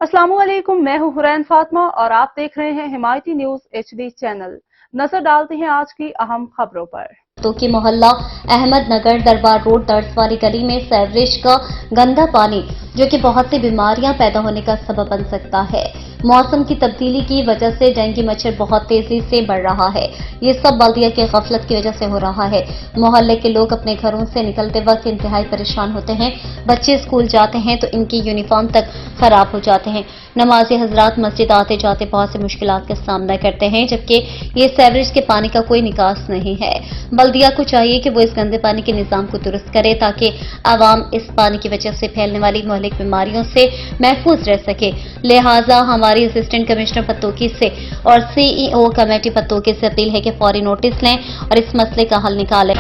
अस्सलाम वालेकुम, मैं हूं हुरैन फातिमा और आप देख रहे हैं हिमायती न्यूज HD चैनल। नजर डालते हैं आज की अहम खबरों पर। तो कि मोहल्ला अहमदनगर दरबार रोड दर्ज वाली गली में सीवरेज का गंदा पानी जो कि बहुत सी बीमारियां पैदा होने का सबब बन सकता है। मौसम की तब्दीली की वजह से डेंगू मच्छर बहुत तेजी से बढ़ रहा है। ये सब बल्दिया के गफलत की वजह से हो रहा है। मोहल्ले के लोग अपने घरों से निकलते वक्त इंतहाई परेशान होते हैं। बच्चे स्कूल जाते हैं तो इनकी यूनिफॉर्म तक खराब हो जाते हैं। नमाजी हजरात मस्जिद आते जाते बहुत से मुश्किलात का सामना करते हैं, जबकि ये सीवरेज के पानी का कोई निकास नहीं है। बल्दिया को चाहिए कि वो इस गंदे पानी के निजाम को दुरुस्त करे ताकि आवाम इस पानी की वजह से फैलने वाली मुहलिक बीमारियों से महफूज रह सके। लिहाजा हमारी असिस्टेंट कमिश्नर पत्तोकी से और CEO कमेटी पत्तोकी से अपील है कि फौरी नोटिस लें और इस मसले का हल निकालें।